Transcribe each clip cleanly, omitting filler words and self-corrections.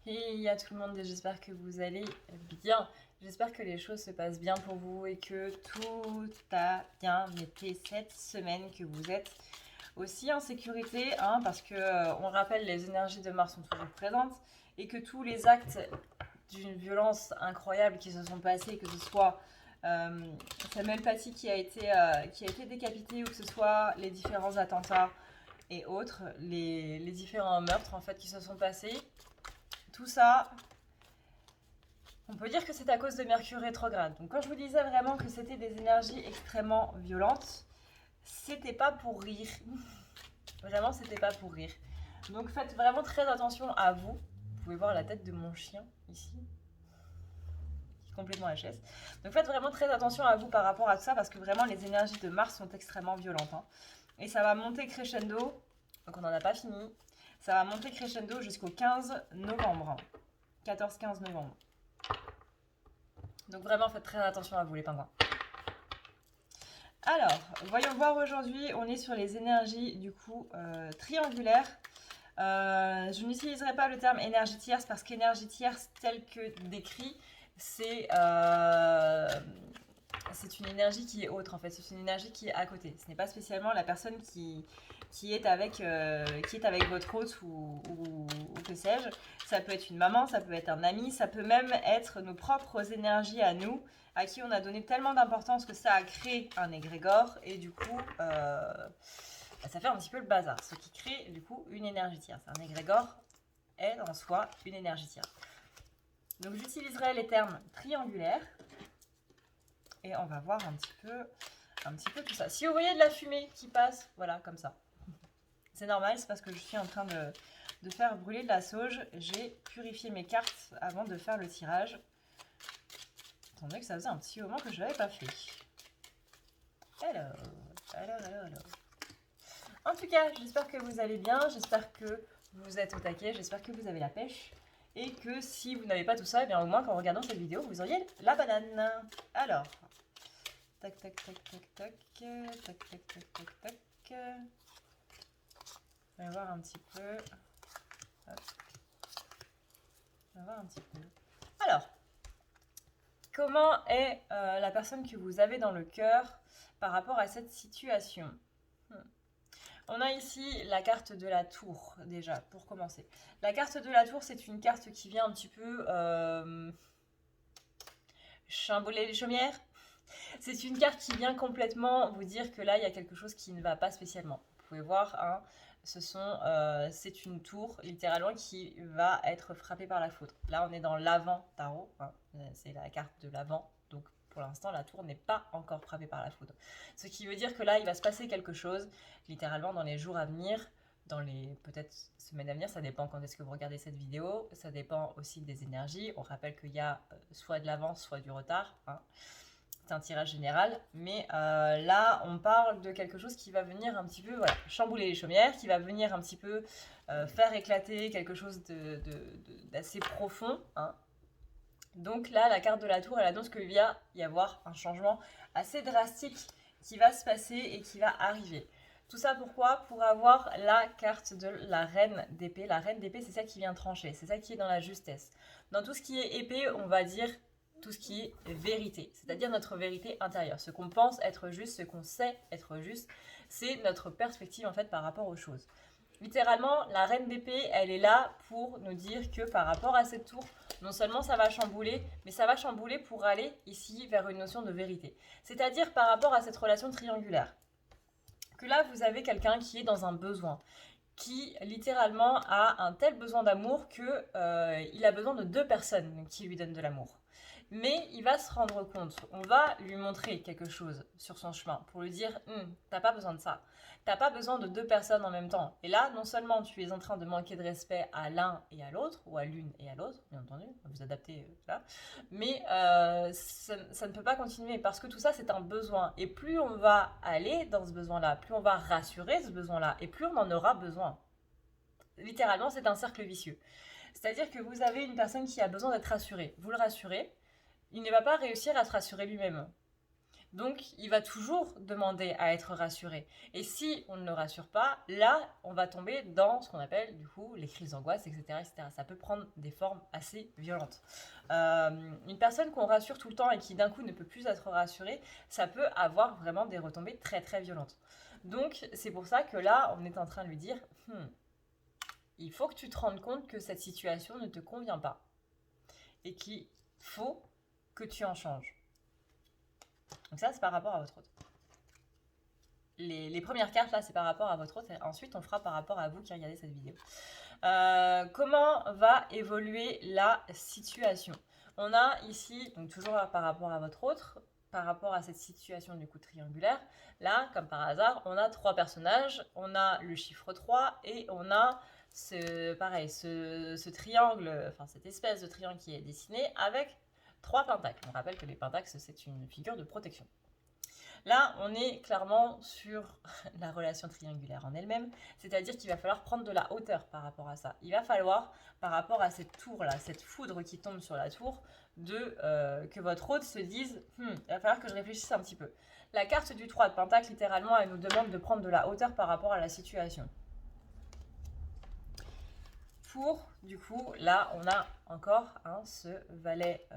Hey à tout le monde, j'espère que vous allez bien. J'espère que les choses se passent bien pour vous et que tout a bien été cette semaine, que vous êtes aussi en sécurité, hein, parce que on rappelle les énergies de Mars sont toujours présentes et que tous les actes d'une violence incroyable qui se sont passés, que ce soit euh, Samuel Paty qui a été décapité ou que ce soit les différents attentats et autres, les différents meurtres en fait qui se sont passés, tout ça, on peut dire que c'est à cause de Mercure rétrograde. Donc quand je vous disais vraiment que c'était des énergies extrêmement violentes, c'était pas pour rire. Vraiment, c'était pas pour rire. Donc faites vraiment très attention à vous. Vous pouvez voir la tête de mon chien ici, qui est complètement HS. Donc faites vraiment très attention à vous par rapport à tout ça parce que vraiment les énergies de Mars sont extrêmement violentes, hein. Et ça va monter crescendo, donc on n'en a pas fini. Ça va monter crescendo jusqu'au 15 novembre. 14-15 novembre. Donc vraiment faites très attention à vous les pingouins. Alors, voyons voir aujourd'hui, on est sur les énergies du coup triangulaires. Je n'utiliserai pas le terme énergie tierce parce qu'énergie tierce tel que décrit, c'est une énergie qui est autre en fait, c'est une énergie qui est à côté. Ce n'est pas spécialement la personne qui est avec votre hôte ou que sais-je. Ça peut être une maman, ça peut être un ami, ça peut même être nos propres énergies à nous, à qui on a donné tellement d'importance que ça a créé un égrégore et du coup ça fait un petit peu le bazar. Ce qui crée du coup une énergie tierce. Un égrégore est en soi une énergie tierce. Donc j'utiliserai les termes triangulaires et on va voir un petit peu tout ça. Si vous voyez de la fumée qui passe, voilà, comme ça. C'est normal, c'est parce que je suis en train de faire brûler de la sauge. J'ai purifié mes cartes avant de faire le tirage. Étant donné que ça faisait un petit moment que je ne l'avais pas fait. Alors. En tout cas, j'espère que vous allez bien, j'espère que vous êtes au taquet, j'espère que vous avez la pêche. Et que si vous n'avez pas tout ça, eh bien au moins qu'en regardant cette vidéo, vous auriez la banane. Alors, tac, tac, tac, tac, tac, tac, tac, tac, tac, tac. On va voir un petit peu. Hop. On va voir un petit peu. Alors, comment est la personne que vous avez dans le cœur par rapport à cette situation? On a ici la carte de la tour, déjà, pour commencer. La carte de la tour, c'est une carte qui vient un petit peu chambouler les chaumières. C'est une carte qui vient complètement vous dire que là, il y a quelque chose qui ne va pas spécialement. Vous pouvez voir, hein, c'est une tour, littéralement, qui va être frappée par la foudre. Là, on est dans l'avant tarot, hein, c'est la carte de l'avant, donc pour l'instant, la tour n'est pas encore frappée par la foudre. Ce qui veut dire que là, il va se passer quelque chose, littéralement, dans les jours à venir, dans les peut-être semaines à venir, ça dépend quand est-ce que vous regardez cette vidéo, ça dépend aussi des énergies. On rappelle qu'il y a soit de l'avance, soit du retard, hein. C'est un tirage général, mais là on parle de quelque chose qui va venir un petit peu chambouler les chaumières, qui va venir un petit peu faire éclater quelque chose d'assez profond, hein. Donc là, la carte de la tour, elle annonce qu'il va y avoir un changement assez drastique qui va se passer et qui va arriver. Tout ça pourquoi? Pour avoir la carte de la reine d'épée. La reine d'épée, c'est ça qui vient trancher, c'est ça qui est dans la justesse. Dans tout ce qui est épée, on va dire tout ce qui est vérité, c'est-à-dire notre vérité intérieure. Ce qu'on pense être juste, ce qu'on sait être juste, c'est notre perspective en fait par rapport aux choses. Littéralement, la reine d'épée, elle est là pour nous dire que par rapport à cette tour, non seulement ça va chambouler, mais ça va chambouler pour aller ici vers une notion de vérité. C'est-à-dire par rapport à cette relation triangulaire. Que là, vous avez quelqu'un qui est dans un besoin, qui littéralement a un tel besoin d'amour que il a besoin de deux personnes qui lui donnent de l'amour. Mais il va se rendre compte, on va lui montrer quelque chose sur son chemin pour lui dire t'as pas besoin de ça, t'as pas besoin de deux personnes en même temps. Et là, non seulement tu es en train de manquer de respect à l'un et à l'autre, ou à l'une et à l'autre, bien entendu, vous adaptez là, mais ça ne peut pas continuer parce que tout ça c'est un besoin. Et plus on va aller dans ce besoin-là, plus on va rassurer ce besoin-là, et plus on en aura besoin. Littéralement, c'est un cercle vicieux. C'est-à-dire que vous avez une personne qui a besoin d'être rassurée. Vous le rassurez, il ne va pas réussir à se rassurer lui-même. Donc, il va toujours demander à être rassuré. Et si on ne le rassure pas, là, on va tomber dans ce qu'on appelle, du coup, les crises d'angoisse, etc., etc. Ça peut prendre des formes assez violentes. Une personne qu'on rassure tout le temps et qui, d'un coup, ne peut plus être rassurée, ça peut avoir vraiment des retombées très, très violentes. Donc, c'est pour ça que là, on est en train de lui dire, il faut que tu te rendes compte que cette situation ne te convient pas. Et qu'il faut que tu en changes. Donc ça, c'est par rapport à votre hôte. Les premières cartes, là, c'est par rapport à votre hôte. Ensuite, on fera par rapport à vous qui regardez cette vidéo. Comment va évoluer la situation? On a ici, donc toujours par rapport à votre autre, par rapport à cette situation du coup triangulaire, là, comme par hasard, on a 3 personnages, on a le chiffre 3 et on a ce triangle, enfin cette espèce de triangle qui est dessiné avec 3 pentacles. On rappelle que les pentacles, c'est une figure de protection. Là, on est clairement sur la relation triangulaire en elle-même, c'est-à-dire qu'il va falloir prendre de la hauteur par rapport à ça. Il va falloir, par rapport à cette tour-là, cette foudre qui tombe sur la tour, que votre hôte se dise « il va falloir que je réfléchisse un petit peu ». La carte du 3 de Pentacle, littéralement, elle nous demande de prendre de la hauteur par rapport à la situation. Pour, du coup, là, on a encore ce valet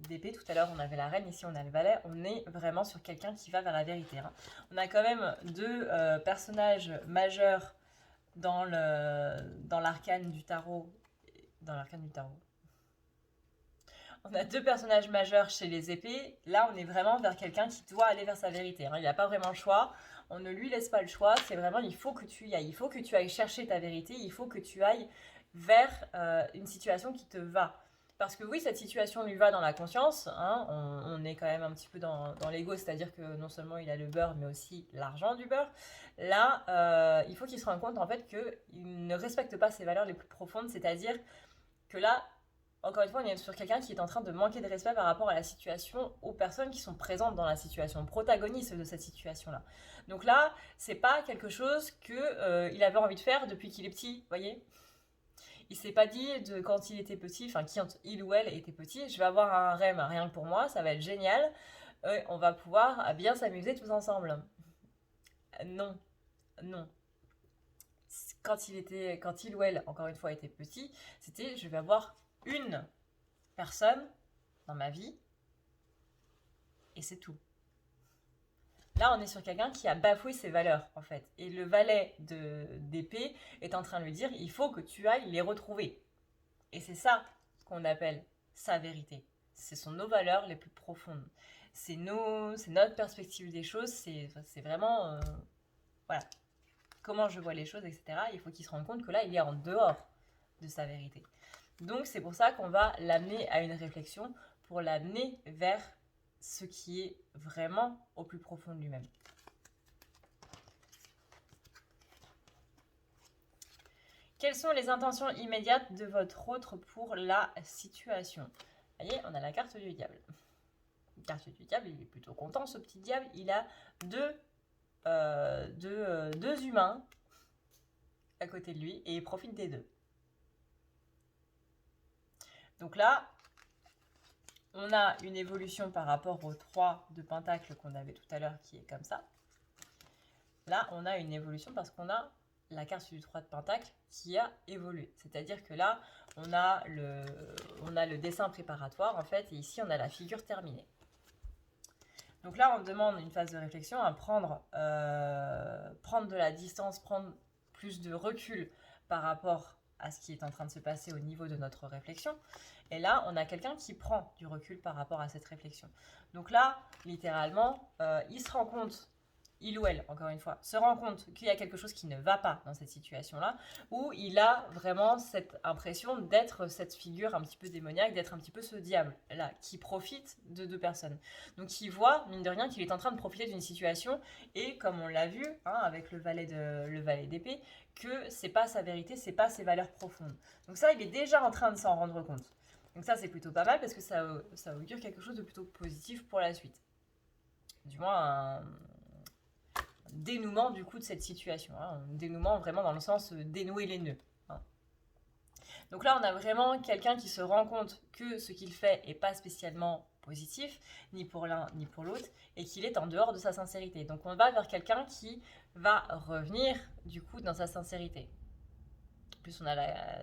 d'épée. Tout à l'heure, on avait la reine, ici, on a le valet. On est vraiment sur quelqu'un qui va vers la vérité. On a quand même 2 personnages majeurs dans l'arcane du tarot. On a 2 personnages majeurs chez les épées. Là, on est vraiment vers quelqu'un qui doit aller vers sa vérité. Il n'a pas vraiment le choix. On ne lui laisse pas le choix. C'est vraiment, il faut que tu y ailles. Il faut que tu ailles chercher ta vérité. Il faut que tu ailles vers une situation qui te va. Parce que oui, cette situation lui va dans la conscience. On est quand même un petit peu dans l'ego. C'est-à-dire que non seulement il a le beurre, mais aussi l'argent du beurre. Là, il faut qu'il se rende compte en fait qu'il ne respecte pas ses valeurs les plus profondes. C'est-à-dire que là, encore une fois, on est sur quelqu'un qui est en train de manquer de respect par rapport à la situation, aux personnes qui sont présentes dans la situation, protagonistes de cette situation-là. Donc là, c'est pas quelque chose que il avait envie de faire depuis qu'il est petit, vous voyez. Il s'est pas dit quand il était petit, enfin quand il ou elle était petit, je vais avoir un REM rien que pour moi, ça va être génial, on va pouvoir bien s'amuser tous ensemble. Non, non. Quand il ou elle, encore une fois, était petit, c'était je vais avoir une personne dans ma vie et c'est tout. Là, on est sur quelqu'un qui a bafoué ses valeurs, en fait. Et le valet d'épée est en train de lui dire, il faut que tu ailles les retrouver. Et c'est ça qu'on appelle sa vérité. Ce sont nos valeurs les plus profondes. C'est notre perspective des choses. C'est vraiment, voilà, comment je vois les choses, etc. Il faut qu'il se rende compte que là, il est en dehors de sa vérité. Donc, c'est pour ça qu'on va l'amener à une réflexion pour l'amener vers ce qui est vraiment au plus profond de lui-même. Quelles sont les intentions immédiates de votre autre pour la situation? Vous voyez, on a la carte du diable. La carte du diable, il est plutôt content, ce petit diable. Il a deux humains à côté de lui et il profite des 2. Donc là, on a une évolution par rapport aux 3 de pentacle qu'on avait tout à l'heure qui est comme ça. Là, on a une évolution parce qu'on a la carte du 3 de pentacle qui a évolué. C'est-à-dire que là, on a le dessin préparatoire en fait et ici, on a la figure terminée. Donc là, on demande une phase de réflexion à prendre de la distance, prendre plus de recul par rapport à ce qui est en train de se passer au niveau de notre réflexion. Et là, on a quelqu'un qui prend du recul par rapport à cette réflexion. Donc là, littéralement, il se rend compte, il ou elle, encore une fois, se rend compte qu'il y a quelque chose qui ne va pas dans cette situation-là, où il a vraiment cette impression d'être cette figure un petit peu démoniaque, d'être un petit peu ce diable-là, qui profite de 2 personnes. Donc il voit, mine de rien, qu'il est en train de profiter d'une situation, et comme on l'a vu, avec le valet d'épée, que c'est pas sa vérité, c'est pas ses valeurs profondes. Donc ça, il est déjà en train de s'en rendre compte. Donc ça, c'est plutôt pas mal, parce que ça augure quelque chose de plutôt positif pour la suite. Du moins, un dénouement du coup de cette situation, un dénouement vraiment dans le sens dénouer les nœuds. Donc là, on a vraiment quelqu'un qui se rend compte que ce qu'il fait est pas spécialement positif, ni pour l'un ni pour l'autre, et qu'il est en dehors de sa sincérité. Donc on va vers quelqu'un qui va revenir du coup dans sa sincérité. En plus,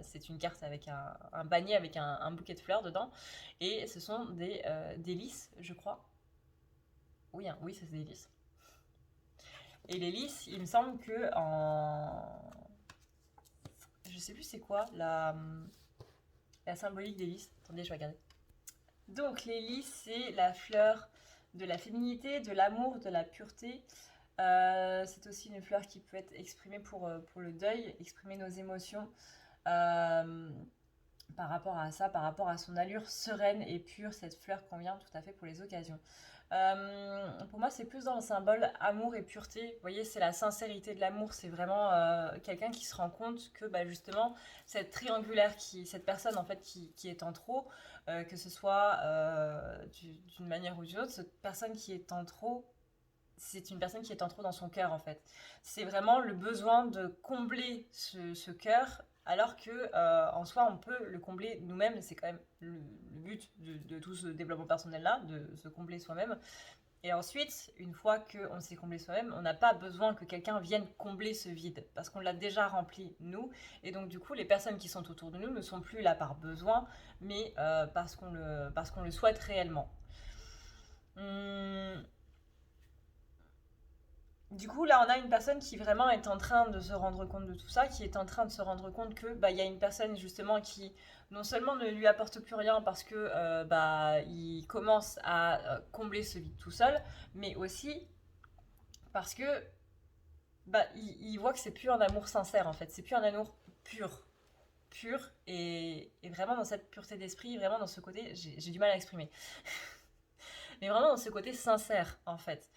c'est une carte avec un panier avec un bouquet de fleurs dedans, et ce sont des lys, je crois. Oui, hein, oui, c'est des lys. Et les lys, il me semble que je sais plus c'est quoi la symbolique des lys. Attendez, je vais regarder. Donc les lys, c'est la fleur de la féminité, de l'amour, de la pureté. C'est aussi une fleur qui peut être exprimée pour le deuil, exprimer nos émotions par rapport à ça, par rapport à son allure sereine et pure. Cette fleur convient tout à fait pour les occasions. Pour moi, c'est plus dans le symbole amour et pureté. Vous voyez, c'est la sincérité de l'amour. C'est vraiment quelqu'un qui se rend compte que justement, cette triangulaire, cette personne en fait qui est en trop, que ce soit d'une manière ou d'une autre, cette personne qui est en trop, c'est une personne qui est en trop dans son cœur en fait. C'est vraiment le besoin de combler ce cœur, alors que en soi on peut le combler nous-mêmes. C'est quand même le but de tout ce développement personnel là, de se combler soi-même. Et ensuite, une fois qu'on s'est comblé soi-même, on n'a pas besoin que quelqu'un vienne combler ce vide, parce qu'on l'a déjà rempli nous. Et donc du coup, les personnes qui sont autour de nous ne sont plus là par besoin, mais parce qu'on le souhaite réellement. Du coup, là, on a une personne qui vraiment est en train de se rendre compte de tout ça, qui est en train de se rendre compte que il y a une personne justement qui non seulement ne lui apporte plus rien parce que il commence à combler ce vide tout seul, mais aussi parce que il voit que c'est plus un amour sincère en fait, c'est plus un amour pur et vraiment dans cette pureté d'esprit, vraiment dans ce côté, j'ai du mal à exprimer, mais vraiment dans ce côté sincère en fait.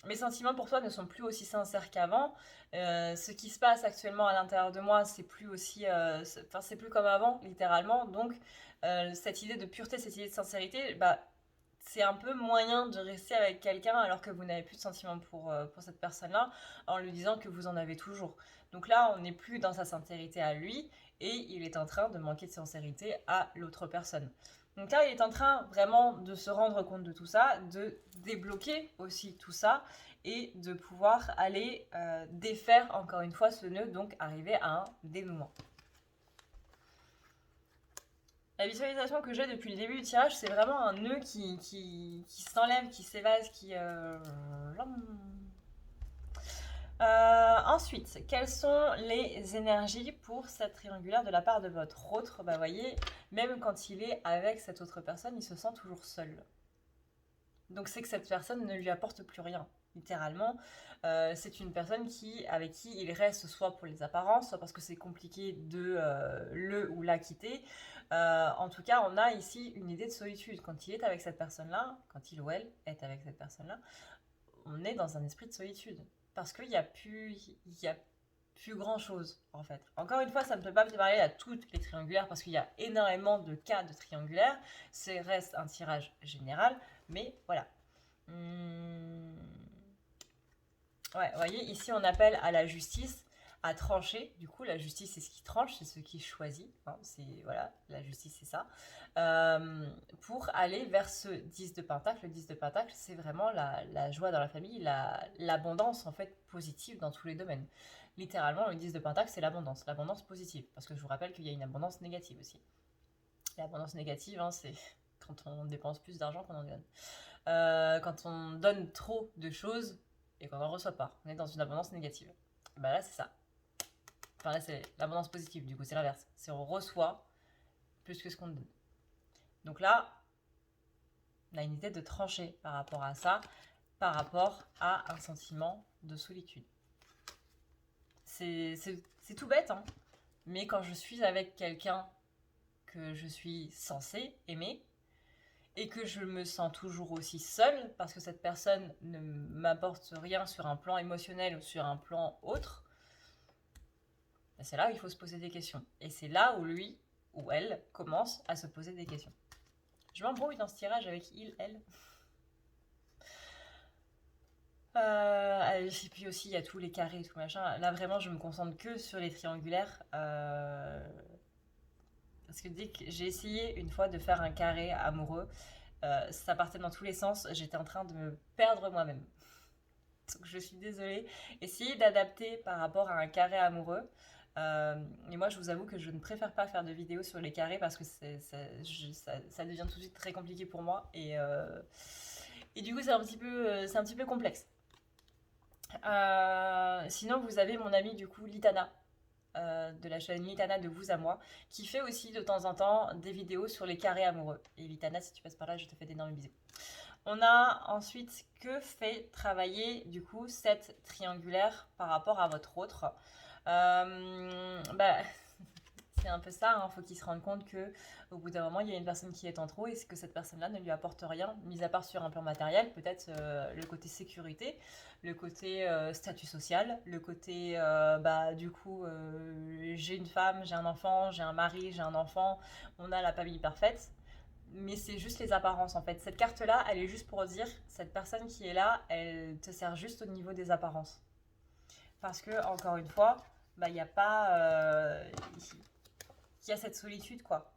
Mes sentiments pour toi ne sont plus aussi sincères qu'avant. Ce qui se passe actuellement à l'intérieur de moi, c'est plus aussi, c'est plus comme avant, littéralement. Donc, cette idée de pureté, cette idée de sincérité, c'est un peu moyen de rester avec quelqu'un alors que vous n'avez plus de sentiments pour cette personne-là, en lui disant que vous en avez toujours. Donc là, on n'est plus dans sa sincérité à lui, et il est en train de manquer de sincérité à l'autre personne. Donc là, il est en train vraiment de se rendre compte de tout ça, de débloquer aussi tout ça, et de pouvoir aller défaire encore une fois ce nœud, donc arriver à un dénouement. La visualisation que j'ai depuis le début du tirage, c'est vraiment un nœud qui s'enlève, qui s'évase, ensuite, quelles sont les énergies pour cette triangulaire de la part de votre autre? Vous voyez, même quand il est avec cette autre personne, il se sent toujours seul. Donc c'est que cette personne ne lui apporte plus rien, littéralement. C'est une personne avec qui il reste soit pour les apparences, soit parce que c'est compliqué de le ou la quitter. En tout cas, on a ici une idée de solitude. Quand il est avec cette personne-là, quand il ou elle est avec cette personne-là, on est dans un esprit de solitude. Parce qu'il n'y a plus grand chose en fait. Encore une fois, ça ne peut pas me parler à toutes les triangulaires parce qu'il y a énormément de cas de triangulaires. C'est reste un tirage général, mais voilà. Ouais, vous voyez, ici on appelle à la justice à trancher. Du coup, la justice, c'est ce qui tranche, c'est ce qui choisit. Hein, voilà, la justice, c'est ça. Pour aller vers ce 10 de Pentacle. Le 10 de Pentacle, c'est vraiment la joie dans la famille, l'abondance en fait positive dans tous les domaines. Littéralement, le 10 de Pentacle, c'est l'abondance positive. Parce que je vous rappelle qu'il y a une abondance négative aussi. L'abondance négative, hein, c'est quand on dépense plus d'argent qu'on en donne. Quand on donne trop de choses et qu'on n'en reçoit pas, on est dans une abondance négative. Là, c'est ça. Enfin, là, c'est l'abondance positive, du coup, c'est l'inverse. C'est on reçoit plus que ce qu'on donne. Donc là, on a une idée de trancher par rapport à ça, par rapport à un sentiment de solitude. C'est tout bête, hein. Mais quand je suis avec quelqu'un que je suis censée aimer, et que je me sens toujours aussi seule, parce que cette personne ne m'apporte rien sur un plan émotionnel ou sur un plan autre, c'est là où il faut se poser des questions. Et c'est là où lui ou elle commence à se poser des questions. Je m'embrouille dans ce tirage avec il, elle. Et puis aussi, il y a tous les carrés et tout machin. Là, vraiment, je me concentre que sur les triangulaires. Parce que dès que j'ai essayé une fois de faire un carré amoureux, ça partait dans tous les sens, j'étais en train de me perdre moi-même. Donc je suis désolée. Essayez d'adapter par rapport à un carré amoureux. Et moi, je vous avoue que je ne préfère pas faire de vidéos sur les carrés parce que ça devient tout de suite très compliqué pour moi. Et du coup, c'est un petit peu complexe. Sinon, vous avez mon amie du coup, Litana, de la chaîne Litana de vous à moi, qui fait aussi de temps en temps des vidéos sur les carrés amoureux. Et Litana, si tu passes par là, je te fais d'énormes bisous. On a ensuite que fait travailler du coup cette triangulaire par rapport à votre autre. Bah, c'est un peu ça, hein. Faut qu'il se rende compte que au bout d'un moment, il y a une personne qui est en trop et que cette personne-là ne lui apporte rien, mis à part sur un plan matériel, peut-être le côté sécurité, le côté statut social, le côté bah du coup j'ai une femme, j'ai un enfant, j'ai un mari, j'ai un enfant, on a la famille parfaite. Mais c'est juste les apparences en fait. Cette carte-là, elle est juste pour dire, cette personne qui est là, elle te sert juste au niveau des apparences. Parce que, encore une fois, bah, il n'y a pas. Il y a cette solitude, quoi.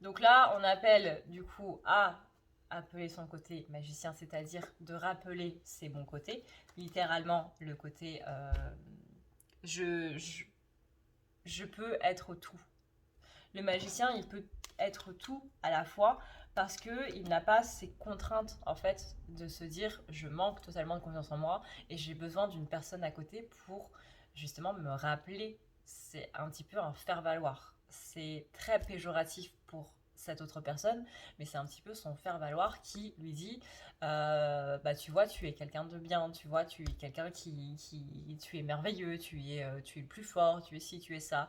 Donc là, on appelle du coup à appeler son côté magicien, c'est-à-dire de rappeler ses bons côtés. Littéralement, le côté je, je, je peux être tout. Le magicien, il peut être tout à la fois parce qu'il n'a pas ces contraintes en fait de se dire je manque totalement de confiance en moi et j'ai besoin d'une personne à côté pour justement me rappeler. C'est un petit peu un faire-valoir. C'est très péjoratif pour cette autre personne, mais c'est un petit peu son faire-valoir qui lui dit bah tu vois, tu es quelqu'un de bien, tu vois, tu es quelqu'un tu es merveilleux, tu es le plus fort, tu es ci, tu es ça.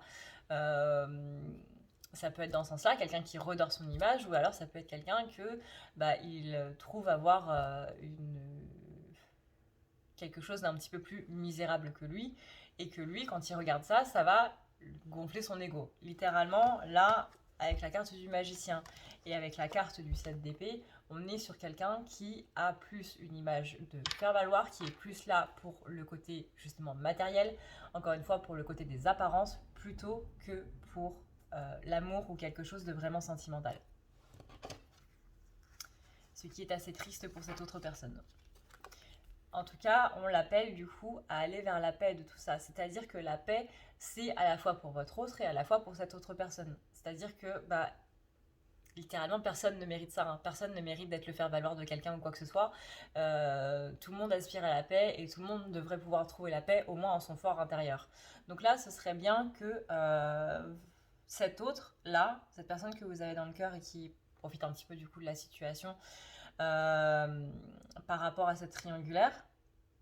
Euh, Ça peut être dans ce sens-là, quelqu'un qui redore son image, ou alors ça peut être quelqu'un que bah, il trouve avoir quelque chose d'un petit peu plus misérable que lui, et que lui, quand il regarde ça, ça va gonfler son ego. Littéralement, là, avec la carte du magicien et avec la carte du 7 d'épée, on est sur quelqu'un qui a plus une image de faire valoir, qui est plus là pour le côté justement matériel, encore une fois pour le côté des apparences, plutôt que pour l'amour ou quelque chose de vraiment sentimental. Ce qui est assez triste pour cette autre personne. En tout cas, on l'appelle du coup à aller vers la paix de tout ça. C'est-à-dire que la paix, c'est à la fois pour votre autre et à la fois pour cette autre personne. C'est-à-dire que, bah, littéralement, personne ne mérite ça. Hein. Personne ne mérite d'être le faire-valoir de quelqu'un ou quoi que ce soit. Tout le monde aspire à la paix et tout le monde devrait pouvoir trouver la paix, au moins en son fort intérieur. Donc là, ce serait bien que cette autre-là, cette personne que vous avez dans le cœur et qui profite un petit peu du coup de la situation, par rapport à cette triangulaire,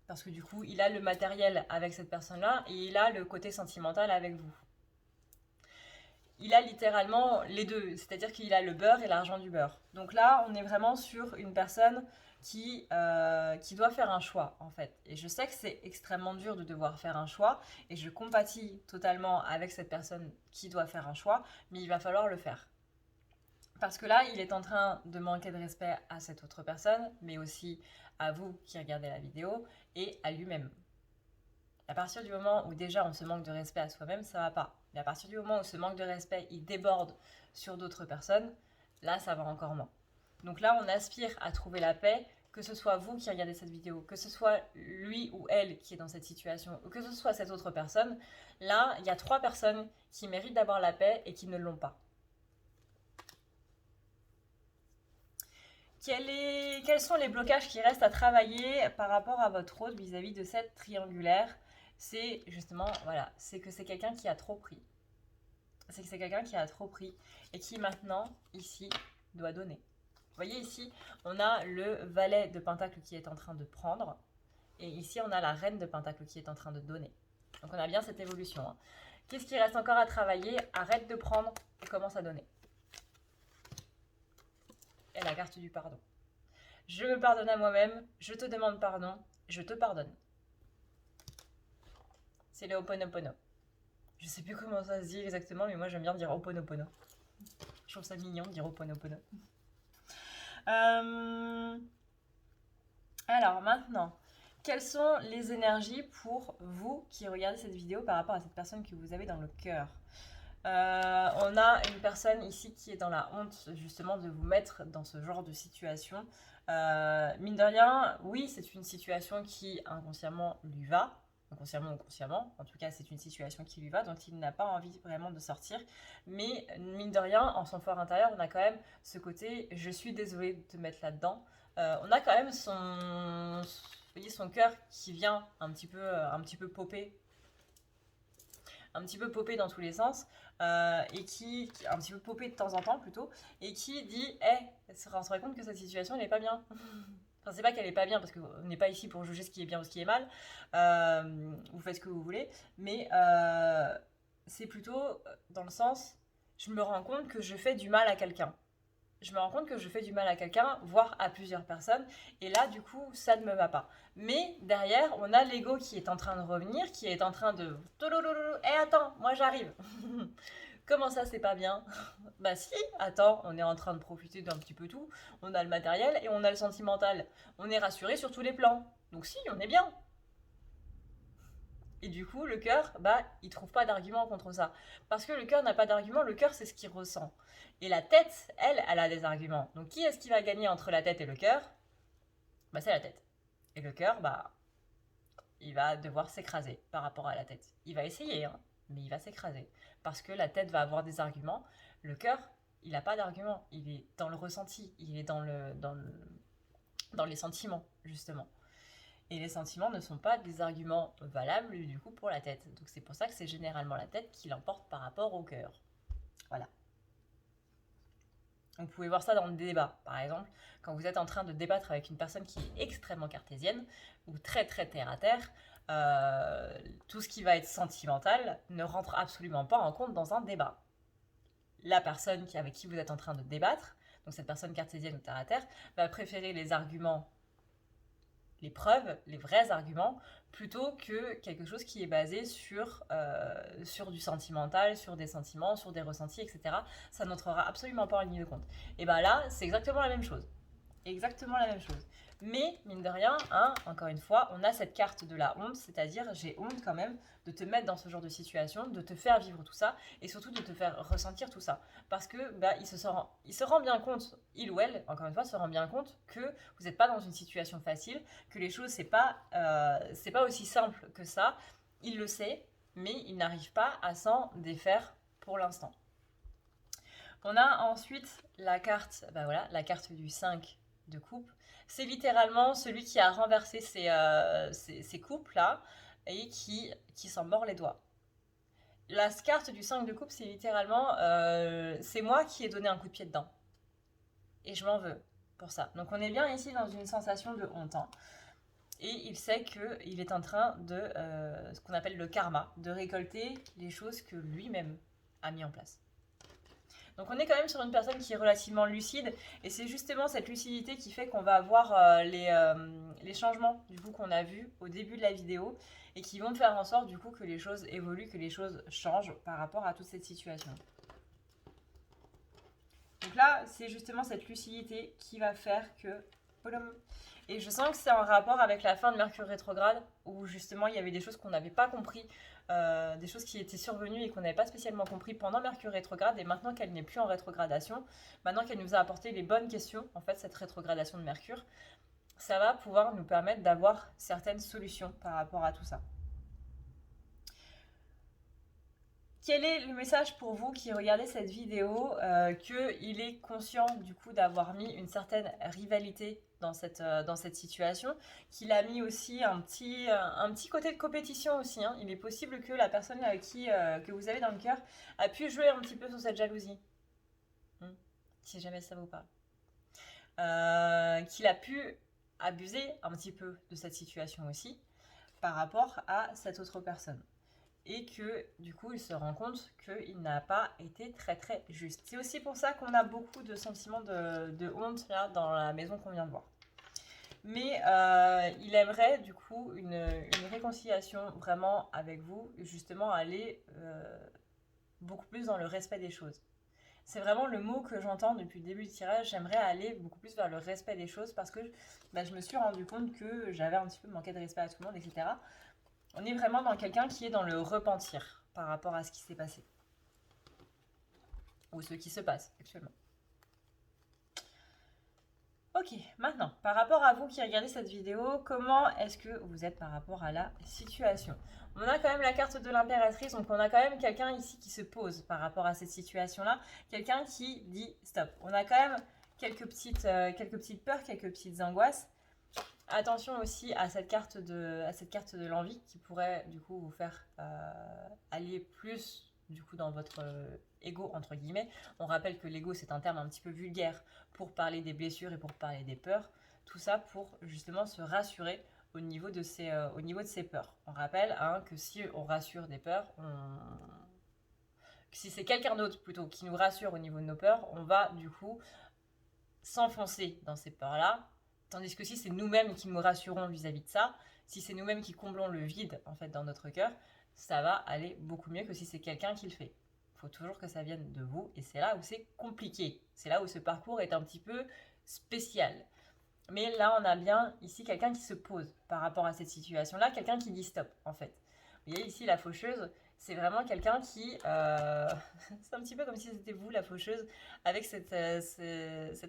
parce que du coup, il a le matériel avec cette personne-là et il a le côté sentimental avec vous. Il a littéralement les deux, c'est-à-dire qu'il a le beurre et l'argent du beurre. Donc là, on est vraiment sur une personne qui doit faire un choix, en fait. Et je sais que c'est extrêmement dur de devoir faire un choix, et je compatis totalement avec cette personne qui doit faire un choix, mais il va falloir le faire. Parce que là, il est en train de manquer de respect à cette autre personne, mais aussi à vous qui regardez la vidéo, et à lui-même. À partir du moment où déjà on se manque de respect à soi-même, ça va pas. Mais à partir du moment où ce manque de respect, il déborde sur d'autres personnes, là, ça va encore moins. Donc là, on aspire à trouver la paix, que ce soit vous qui regardez cette vidéo, que ce soit lui ou elle qui est dans cette situation, ou que ce soit cette autre personne. Là, il y a 3 personnes qui méritent d'avoir la paix et qui ne l'ont pas. Quels sont les blocages qui restent à travailler par rapport à votre autre vis-à-vis de cette triangulaire? C'est justement, voilà, c'est que c'est quelqu'un qui a trop pris. C'est que c'est quelqu'un qui a trop pris et qui maintenant, ici, doit donner. Vous voyez ici, on a le valet de pentacle qui est en train de prendre et ici, on a la reine de pentacle qui est en train de donner. Donc on a bien cette évolution. Hein. Qu'est-ce qui reste encore à travailler? Arrête de prendre et commence à donner. Et la carte du pardon. Je me pardonne à moi-même, je te demande pardon, je te pardonne. C'est le Ho'oponopono. Je sais plus comment ça se dit exactement, mais moi j'aime bien dire Ho'oponopono. Je trouve ça mignon de dire Ho'oponopono. Alors maintenant, quelles sont les énergies pour vous qui regardez cette vidéo par rapport à cette personne que vous avez dans le cœur? On a une personne ici qui est dans la honte justement de vous mettre dans ce genre de situation. Mine de rien, oui, c'est une situation qui inconsciemment lui va, inconsciemment ou consciemment, en tout cas c'est une situation qui lui va, dont il n'a pas envie vraiment de sortir. Mais mine de rien, en son fort intérieur, on a quand même ce côté « je suis désolée de te mettre là-dedans ». On a quand même son cœur qui vient un petit peu popper, un petit peu popper dans tous les sens, et qui un petit peu popper de temps en temps plutôt, et qui dit on se rend compte que cette situation elle n'est pas bien. Enfin, c'est pas qu'elle est pas bien parce qu'on n'est pas ici pour juger ce qui est bien ou ce qui est mal, vous faites ce que vous voulez, mais c'est plutôt dans le sens je me rends compte que je fais du mal à quelqu'un. Je me rends compte que je fais du mal à quelqu'un, voire à plusieurs personnes, et là, du coup, ça ne me va pas. Mais derrière, on a l'ego qui est en train de revenir, qui est en train de... attends, moi j'arrive. Comment ça, c'est pas bien? Bah si, attends, on est en train de profiter d'un petit peu tout, on a le matériel et on a le sentimental. On est rassuré sur tous les plans. Donc si, on est bien. Et du coup, le cœur, bah, il trouve pas d'argument contre ça. Parce que le cœur n'a pas d'argument, le cœur, c'est ce qu'il ressent. Et la tête, elle a des arguments. Donc qui est-ce qui va gagner entre la tête et le cœur? Bah, c'est la tête. Et le cœur, bah, il va devoir s'écraser par rapport à la tête. Il va essayer, hein, mais il va s'écraser. Parce que la tête va avoir des arguments. Le cœur, il n'a pas d'argument. Il est dans le ressenti. Il est dans les sentiments, justement. Et les sentiments ne sont pas des arguments valables du coup pour la tête. Donc c'est pour ça que c'est généralement la tête qui l'emporte par rapport au cœur. Voilà. Vous pouvez voir ça dans le débat, par exemple, quand vous êtes en train de débattre avec une personne qui est extrêmement cartésienne ou très très terre à terre, tout ce qui va être sentimental ne rentre absolument pas en compte dans un débat. La personne avec qui vous êtes en train de débattre, donc cette personne cartésienne ou terre à terre, va préférer les arguments, les preuves, les vrais arguments, plutôt que quelque chose qui est basé sur du sentimental, sur des sentiments, sur des ressentis, etc. Ça n'entrera absolument pas en ligne de compte. Et bien là, c'est exactement la même chose. Exactement la même chose. Mais, mine de rien, hein, encore une fois, on a cette carte de la honte, c'est-à-dire j'ai honte quand même de te mettre dans ce genre de situation, de te faire vivre tout ça, et surtout de te faire ressentir tout ça. Parce que bah, il se rend bien compte, il ou elle, encore une fois, se rend bien compte que vous n'êtes pas dans une situation facile, que les choses, c'est pas aussi simple que ça. Il le sait, mais il n'arrive pas à s'en défaire pour l'instant. On a ensuite la carte, bah voilà, la carte du 5 de coupe. C'est littéralement celui qui a renversé ces coupes-là et qui s'en mord les doigts. La carte du 5 de coupe, c'est littéralement c'est moi qui ai donné un coup de pied dedans. Et je m'en veux pour ça. Donc on est bien ici dans une sensation de honte. Hein. Et il sait qu'il est en train de ce qu'on appelle le karma, de récolter les choses que lui-même a mis en place. Donc on est quand même sur une personne qui est relativement lucide, et c'est justement cette lucidité qui fait qu'on va avoir les changements du coup qu'on a vus au début de la vidéo, et qui vont faire en sorte du coup que les choses évoluent, que les choses changent par rapport à toute cette situation. Donc là, c'est justement cette lucidité qui va faire que... Et je sens que c'est en rapport avec la fin de Mercure rétrograde, où justement il y avait des choses qu'on n'avait pas compris, des choses qui étaient survenues et qu'on n'avait pas spécialement compris pendant Mercure rétrograde, et maintenant qu'elle n'est plus en rétrogradation, maintenant qu'elle nous a apporté les bonnes questions, en fait cette rétrogradation de Mercure, ça va pouvoir nous permettre d'avoir certaines solutions par rapport à tout ça. Quel est le message pour vous qui regardez cette vidéo, qu'il est conscient du coup d'avoir mis une certaine rivalité dans cette situation, qu'il a mis aussi un petit côté de compétition aussi. Hein. Il est possible que la personne que vous avez dans le cœur a pu jouer un petit peu sur cette jalousie, si jamais ça vous parle. Qu'il a pu abuser un petit peu de cette situation aussi par rapport à cette autre personne. Et que du coup il se rend compte qu'il n'a pas été très très juste. C'est aussi pour ça qu'on a beaucoup de sentiments de honte là dans la maison qu'on vient de voir. Mais il aimerait du coup une réconciliation vraiment avec vous, justement aller beaucoup plus dans le respect des choses. C'est vraiment le mot que j'entends depuis le début du tirage. J'aimerais aller beaucoup plus vers le respect des choses parce que je me suis rendu compte que j'avais un petit peu manqué de respect à tout le monde, etc. On est vraiment dans quelqu'un qui est dans le repentir par rapport à ce qui s'est passé. Ou ce qui se passe actuellement. Ok, maintenant, par rapport à vous qui regardez cette vidéo, comment est-ce que vous êtes par rapport à la situation? On a quand même la carte de l'impératrice, donc on a quand même quelqu'un ici qui se pose par rapport à cette situation-là, quelqu'un qui dit stop. On a quand même quelques petites peurs, quelques petites angoisses. Attention aussi à cette carte de l'envie qui pourrait du coup vous faire aller plus du coup dans votre ego entre guillemets. On rappelle que l'ego c'est un terme un petit peu vulgaire pour parler des blessures et pour parler des peurs. Tout ça pour justement se rassurer au niveau de ces peurs. On rappelle que si on rassure des peurs, si c'est quelqu'un d'autre plutôt qui nous rassure au niveau de nos peurs, on va du coup s'enfoncer dans ces peurs-là. Tandis que si c'est nous-mêmes qui nous rassurons vis-à-vis de ça, si c'est nous-mêmes qui comblons le vide en fait dans notre cœur, ça va aller beaucoup mieux que si c'est quelqu'un qui le fait. Il faut toujours que ça vienne de vous et c'est là où c'est compliqué. C'est là où ce parcours est un petit peu spécial. Mais là, on a bien ici quelqu'un qui se pose par rapport à cette situation-là, quelqu'un qui dit stop en fait. Vous voyez ici la faucheuse, c'est vraiment quelqu'un qui... c'est un petit peu comme si c'était vous la faucheuse, avec cet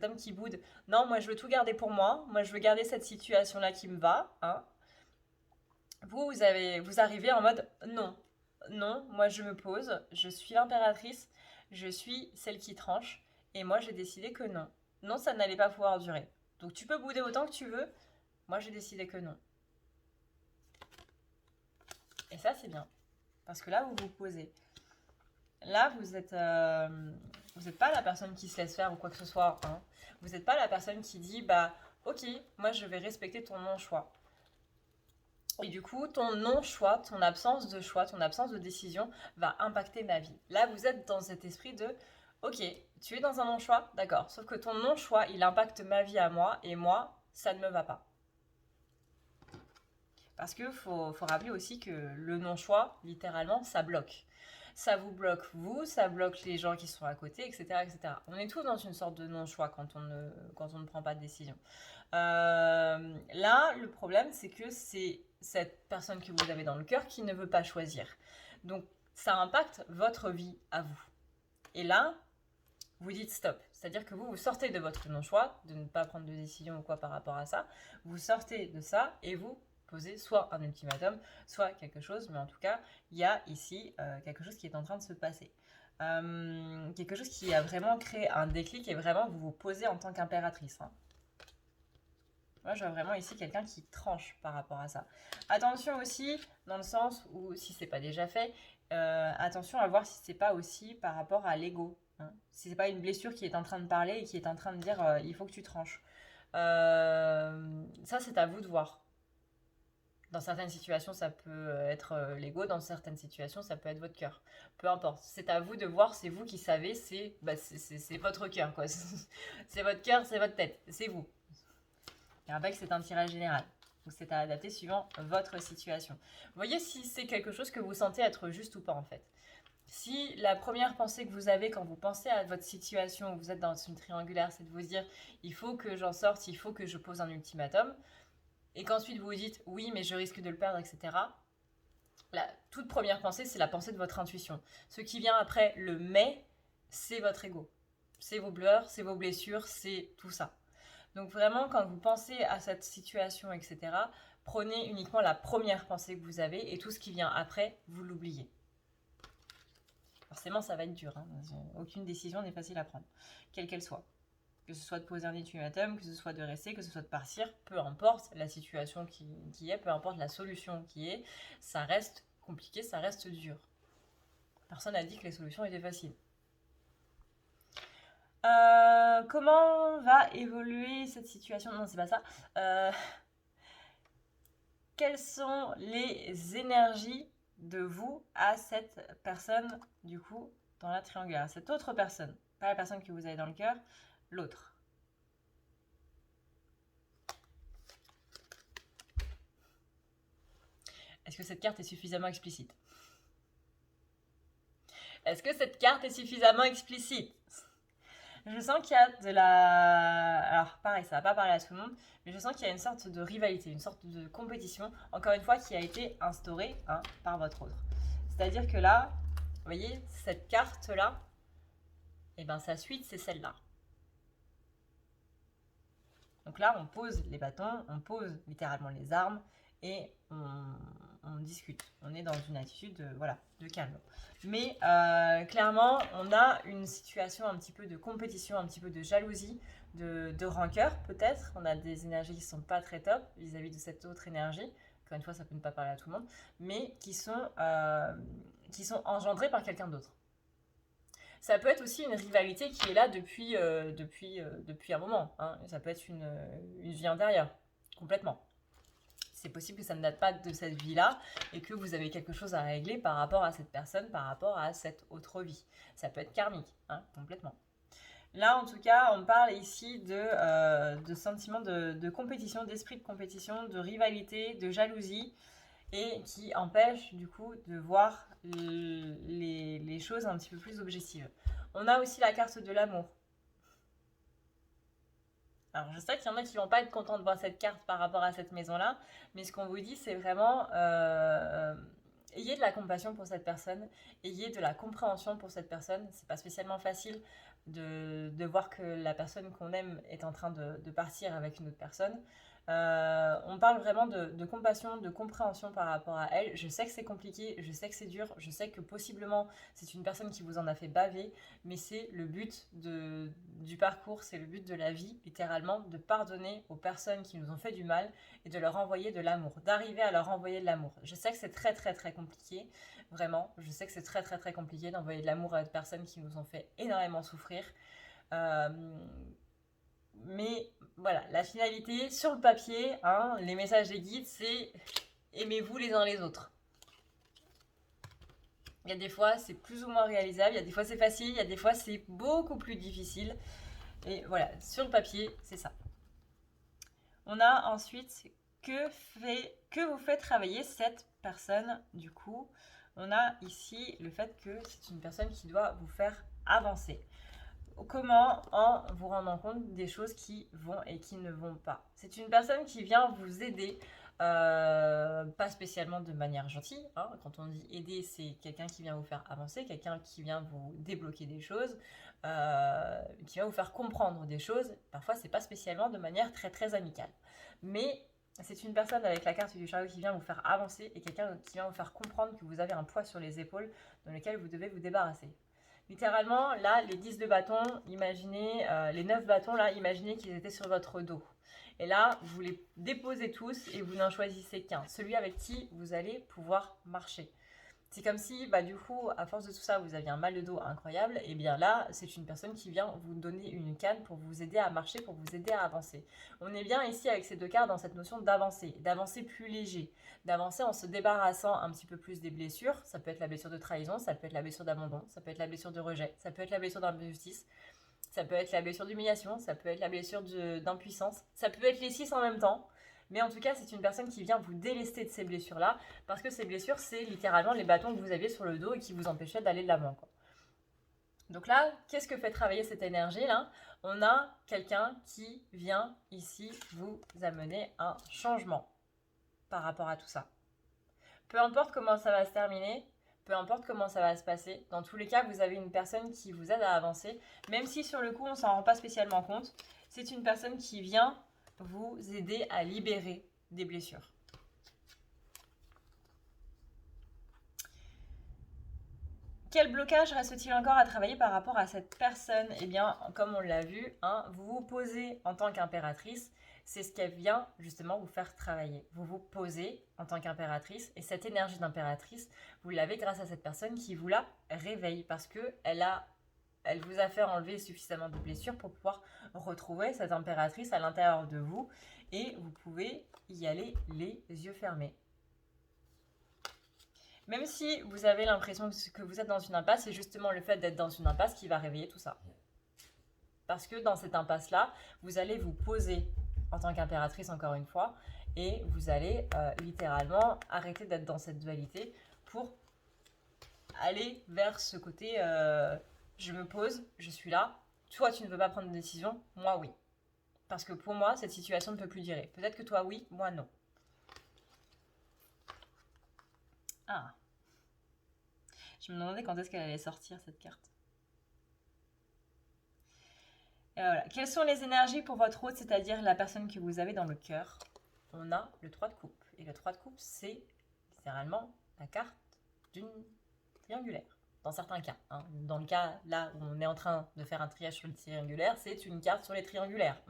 homme qui boude. Non, moi je veux tout garder pour moi, moi je veux garder cette situation-là qui me va. Hein. Vous arrivez en mode non, non, moi je me pose, je suis l'impératrice, je suis celle qui tranche, et moi j'ai décidé que non. Non, ça n'allait pas pouvoir durer. Donc tu peux bouder autant que tu veux, moi j'ai décidé que non. Et ça c'est bien. Parce que là, vous vous posez. Là, vous n'êtes pas la personne qui se laisse faire ou quoi que ce soit. Hein. Vous n'êtes pas la personne qui dit, bah, ok, moi je vais respecter ton non-choix. Et du coup, ton non-choix, ton absence de choix, ton absence de décision va impacter ma vie. Là, vous êtes dans cet esprit de, ok, tu es dans un non-choix, d'accord. Sauf que ton non-choix, il impacte ma vie à moi et moi, ça ne me va pas. Parce qu'il faut rappeler aussi que le non-choix, littéralement, ça bloque. Ça vous bloque vous, ça bloque les gens qui sont à côté, etc. etc. On est tous dans une sorte de non-choix quand on ne prend pas de décision. Là, le problème, c'est que c'est cette personne que vous avez dans le cœur qui ne veut pas choisir. Donc, ça impacte votre vie à vous. Et là, vous dites stop. C'est-à-dire que vous sortez de votre non-choix, de ne pas prendre de décision ou quoi par rapport à ça. Vous sortez de ça et vous poser soit un ultimatum, soit quelque chose, mais en tout cas, il y a ici quelque chose qui est en train de se passer. Quelque chose qui a vraiment créé un déclic et vraiment vous vous posez en tant qu'impératrice. Hein. Moi, je vois vraiment ici quelqu'un qui tranche par rapport à ça. Attention aussi, dans le sens où, si c'est pas déjà fait, attention à voir si c'est pas aussi par rapport à l'ego. Hein. Si c'est pas une blessure qui est en train de parler et qui est en train de dire il faut que tu tranches. Ça, c'est à vous de voir. Dans certaines situations, ça peut être l'ego. Dans certaines situations, ça peut être votre cœur. Peu importe. C'est à vous de voir. C'est vous qui savez. C'est votre cœur, quoi. C'est votre cœur, c'est votre tête. C'est vous. Je rappelle que c'est un tirage général. Donc, c'est à adapter suivant votre situation. Voyez si c'est quelque chose que vous sentez être juste ou pas, en fait. Si la première pensée que vous avez quand vous pensez à votre situation, où vous êtes dans une triangulaire, c'est de vous dire « il faut que j'en sorte, il faut que je pose un ultimatum », et qu'ensuite vous vous dites oui mais je risque de le perdre, etc. La toute première pensée, c'est la pensée de votre intuition. Ce qui vient après le mais, c'est votre ego. C'est vos pleurs, c'est vos blessures, c'est tout ça. Donc vraiment, quand vous pensez à cette situation, etc., prenez uniquement la première pensée que vous avez et tout ce qui vient après, vous l'oubliez. Forcément, ça va être dur. Hein. Aucune décision n'est facile à prendre, quelle qu'elle soit. Que ce soit de poser un ultimatum, que ce soit de rester, que ce soit de partir, peu importe la situation qui est, peu importe la solution qui est, ça reste compliqué, ça reste dur. Personne n'a dit que les solutions étaient faciles. Comment va évoluer cette situation? Non, c'est pas ça. Quelles sont les énergies de vous à cette personne, du coup, dans la triangulaire? Cette autre personne, pas la personne que vous avez dans le cœur, l'autre. Est-ce que cette carte est suffisamment explicite? Est-ce que cette carte est suffisamment explicite? Je sens qu'il y a de la... Alors pareil, ça va pas parler à tout le monde, mais je sens qu'il y a une sorte de rivalité, une sorte de compétition, encore une fois, qui a été instaurée par votre autre. C'est-à-dire que là, vous voyez, cette carte-là, et ben sa suite, c'est celle-là. Donc là, on pose les bâtons, on pose littéralement les armes et on discute. On est dans une attitude de calme. Mais clairement, on a une situation un petit peu de compétition, un petit peu de jalousie, de rancœur peut-être. On a des énergies qui ne sont pas très top vis-à-vis de cette autre énergie. Encore une fois, ça peut ne pas parler à tout le monde, mais qui sont engendrées par quelqu'un d'autre. Ça peut être aussi une rivalité qui est là depuis un moment. Ça peut être une vie antérieure, complètement. C'est possible que ça ne date pas de cette vie-là et que vous avez quelque chose à régler par rapport à cette personne, par rapport à cette autre vie. Ça peut être karmique, complètement. Là, en tout cas, on parle ici de sentiments de compétition, d'esprit de compétition, de rivalité, de jalousie, et qui empêche du coup de voir les choses un petit peu plus objectives. On a aussi la carte de l'amour. Alors je sais qu'il y en a qui vont pas être contents de voir cette carte par rapport à cette maison-là, mais ce qu'on vous dit c'est vraiment ayez de la compassion pour cette personne, ayez de la compréhension pour cette personne. C'est pas spécialement facile de voir que la personne qu'on aime est en train de partir avec une autre personne. On parle vraiment de compassion, de compréhension par rapport à elle. Je sais que c'est compliqué, je sais que c'est dur, je sais que possiblement c'est une personne qui vous en a fait baver, mais c'est le but du parcours, c'est le but de la vie, littéralement, de pardonner aux personnes qui nous ont fait du mal et de leur envoyer de l'amour, d'arriver à leur envoyer de l'amour. Je sais que c'est très très très compliqué, vraiment, je sais que c'est très très très compliqué d'envoyer de l'amour à des personnes qui nous ont fait énormément souffrir. Mais voilà, la finalité sur le papier, les messages des guides, c'est aimez-vous les uns les autres. Il y a des fois c'est plus ou moins réalisable, il y a des fois c'est facile, il y a des fois c'est beaucoup plus difficile. Et voilà, sur le papier, c'est ça. On a ensuite que vous fait travailler cette personne du coup. On a ici le fait que c'est une personne qui doit vous faire avancer. Comment? En vous rendant compte des choses qui vont et qui ne vont pas. C'est une personne qui vient vous aider, pas spécialement de manière gentille. Quand on dit aider, c'est quelqu'un qui vient vous faire avancer, quelqu'un qui vient vous débloquer des choses, qui vient vous faire comprendre des choses. Parfois, c'est pas spécialement de manière très très amicale. Mais c'est une personne avec la carte du chariot qui vient vous faire avancer et quelqu'un qui vient vous faire comprendre que vous avez un poids sur les épaules dans lequel vous devez vous débarrasser. Littéralement, là, les 10 de bâton, imaginez, les 9 bâtons, là, imaginez qu'ils étaient sur votre dos. Et là, vous les déposez tous et vous n'en choisissez qu'un, celui avec qui vous allez pouvoir marcher. C'est comme si, du coup, à force de tout ça, vous aviez un mal de dos incroyable. Et bien là, c'est une personne qui vient vous donner une canne pour vous aider à marcher, pour vous aider à avancer. On est bien ici avec ces deux cartes dans cette notion d'avancer plus léger, d'avancer en se débarrassant un petit peu plus des blessures. Ça peut être la blessure de trahison, ça peut être la blessure d'abandon, ça peut être la blessure de rejet, ça peut être la blessure d'injustice, ça peut être la blessure d'humiliation, ça peut être la blessure d'impuissance, ça peut être les 6 en même temps. Mais en tout cas, c'est une personne qui vient vous délester de ces blessures-là, parce que ces blessures, c'est littéralement les bâtons que vous aviez sur le dos et qui vous empêchaient d'aller de l'avant. Donc là, qu'est-ce que fait travailler cette énergie-là? On a quelqu'un qui vient ici vous amener un changement par rapport à tout ça. Peu importe comment ça va se terminer, peu importe comment ça va se passer, dans tous les cas, vous avez une personne qui vous aide à avancer, même si sur le coup, on ne s'en rend pas spécialement compte. C'est une personne qui vient vous aider à libérer des blessures. Quel blocage reste-t-il encore à travailler par rapport à cette personne? Eh bien, comme on l'a vu, vous vous posez en tant qu'impératrice, c'est ce qu'elle vient justement vous faire travailler. Vous vous posez en tant qu'impératrice et cette énergie d'impératrice, vous l'avez grâce à cette personne qui vous la réveille parce qu'elle vous a fait enlever suffisamment de blessures pour pouvoir retrouver cette impératrice à l'intérieur de vous et vous pouvez y aller les yeux fermés. Même si vous avez l'impression que vous êtes dans une impasse, c'est justement le fait d'être dans une impasse qui va réveiller tout ça. Parce que dans cette impasse-là, vous allez vous poser en tant qu'impératrice encore une fois et vous allez littéralement arrêter d'être dans cette dualité pour aller vers ce côté je me pose, je suis là toi, tu ne veux pas prendre de décision, moi, oui. Parce que pour moi, cette situation ne peut plus durer. Peut-être que toi, oui, moi, non. Ah. Je me demandais quand est-ce qu'elle allait sortir, cette carte. Et voilà. Quelles sont les énergies pour votre hôte, c'est-à-dire la personne que vous avez dans le cœur? On a le 3 de coupe. Et le 3 de coupe, c'est littéralement la carte d'une triangulaire. Dans certains cas. Hein. Dans le cas là où on est en train de faire un triage sur le triangulaire, c'est une carte sur les triangulaires.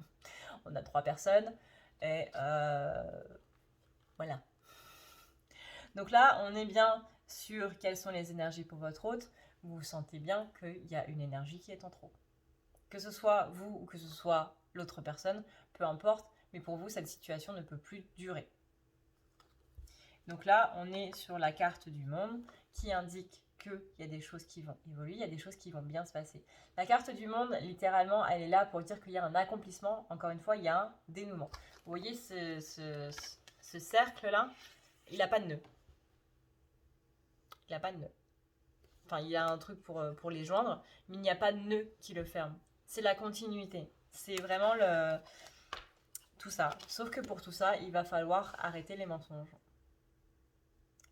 On a 3 personnes et voilà. Donc là, on est bien sur quelles sont les énergies pour votre hôte. Vous sentez bien qu'il y a une énergie qui est en trop. Que ce soit vous ou que ce soit l'autre personne, peu importe, mais pour vous, cette situation ne peut plus durer. Donc là, on est sur la carte du monde qui indique qu'il y a des choses qui vont évoluer, il y a des choses qui vont bien se passer. La carte du monde, littéralement, elle est là pour dire qu'il y a un accomplissement. Encore une fois, il y a un dénouement. Vous voyez ce cercle-là, il n'a pas de nœud. Il n'a pas de nœud. Enfin, il y a un truc pour les joindre, mais il n'y a pas de nœud qui le ferme. C'est la continuité. C'est vraiment tout ça. Sauf que pour tout ça, il va falloir arrêter les mensonges.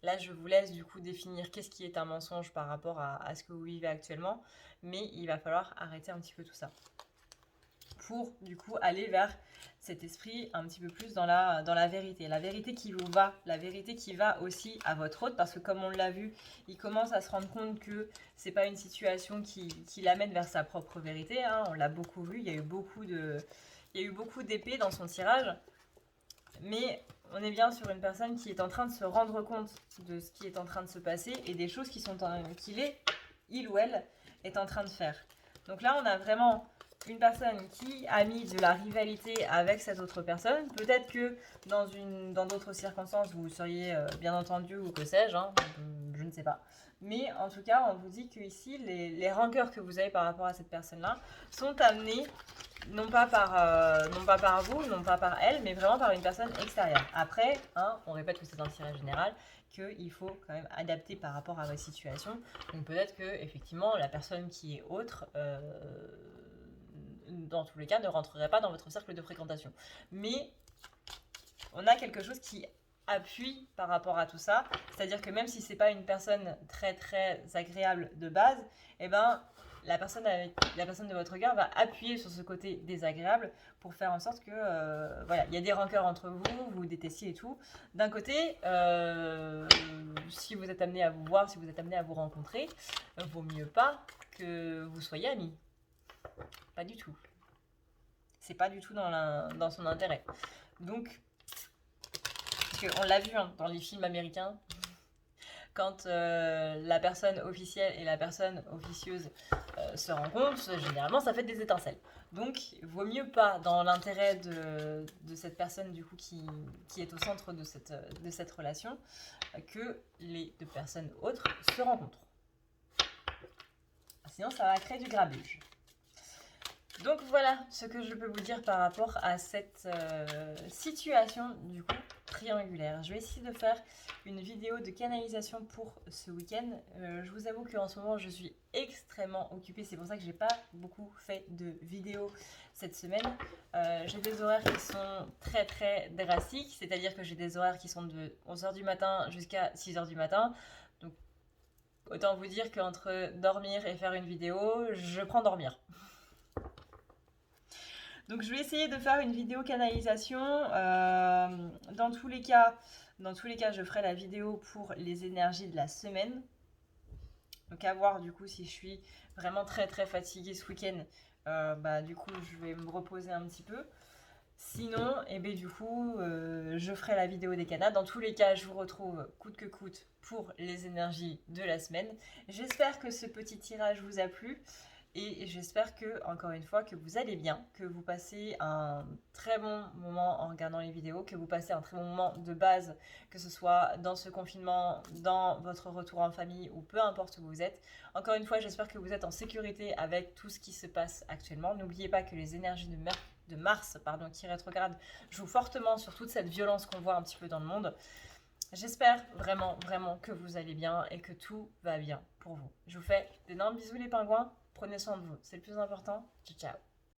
Là, je vous laisse du coup définir qu'est-ce qui est un mensonge par rapport à ce que vous vivez actuellement, mais il va falloir arrêter un petit peu tout ça pour du coup aller vers cet esprit un petit peu plus dans la vérité. La vérité qui vous va, la vérité qui va aussi à votre hôte, parce que comme on l'a vu, il commence à se rendre compte que c'est pas une situation qui l'amène vers sa propre vérité. Hein. On l'a beaucoup vu, il y a eu beaucoup d'épées dans son tirage, mais on est bien sur une personne qui est en train de se rendre compte de ce qui est en train de se passer et des choses il ou elle est en train de faire. Donc là, on a vraiment une personne qui a mis de la rivalité avec cette autre personne. Peut-être que dans d'autres circonstances, vous seriez bien entendu ou que sais-je, hein, je ne sais pas. Mais en tout cas, on vous dit que ici, les rancœurs que vous avez par rapport à cette personne-là sont amenées non pas par vous, non pas par elle, mais vraiment par une personne extérieure. Après, hein, on répète que c'est un tirage général, qu'il faut quand même adapter par rapport à votre situation. Donc peut-être que effectivement la personne qui est autre, dans tous les cas, ne rentrerait pas dans votre cercle de fréquentation. Mais on a quelque chose qui appuie par rapport à tout ça, c'est-à-dire que même si c'est pas une personne très très agréable de base, eh ben la personne de votre cœur va appuyer sur ce côté désagréable pour faire en sorte que voilà, il y a des rancœurs entre vous, vous détestiez et tout. D'un côté, si vous êtes amené à vous voir, si vous êtes amené à vous rencontrer, vaut mieux pas que vous soyez amis. Pas du tout. C'est pas du tout dans son intérêt. Donc, parce qu'on l'a vu hein, dans les films américains, quand la personne officielle et la personne officieuse se rencontrent, généralement ça fait des étincelles. Donc, vaut mieux pas, dans l'intérêt de cette personne du coup qui est au centre de cette relation, que les deux personnes autres se rencontrent. Sinon, ça va créer du grabuge. Donc voilà ce que je peux vous dire par rapport à cette situation du coup triangulaire. Je vais essayer de faire une vidéo de canalisation pour ce week-end. Je vous avoue qu'en ce moment je suis extrêmement occupée, c'est pour ça que j'ai pas beaucoup fait de vidéos cette semaine. J'ai des horaires qui sont très très drastiques, c'est-à-dire que j'ai des horaires qui sont de 11h du matin jusqu'à 6h du matin. Donc autant vous dire qu'entre dormir et faire une vidéo, je prends dormir. Donc je vais essayer de faire une vidéo canalisation. Dans tous les cas, je ferai la vidéo pour les énergies de la semaine. Donc à voir du coup si je suis vraiment très très fatiguée ce week-end. Du coup je vais me reposer un petit peu. Sinon, du coup, je ferai la vidéo des canaux. Dans tous les cas, je vous retrouve coûte que coûte pour les énergies de la semaine. J'espère que ce petit tirage vous a plu. Et j'espère que, encore une fois, que vous allez bien, que vous passez un très bon moment en regardant les vidéos, que vous passez un très bon moment de base, que ce soit dans ce confinement, dans votre retour en famille ou peu importe où vous êtes. Encore une fois, j'espère que vous êtes en sécurité avec tout ce qui se passe actuellement. N'oubliez pas que les énergies de Mars qui rétrograde jouent fortement sur toute cette violence qu'on voit un petit peu dans le monde. J'espère vraiment, vraiment que vous allez bien et que tout va bien pour vous. Je vous fais d'énormes bisous les pingouins. Prenez soin de vous, c'est le plus important. Ciao, ciao.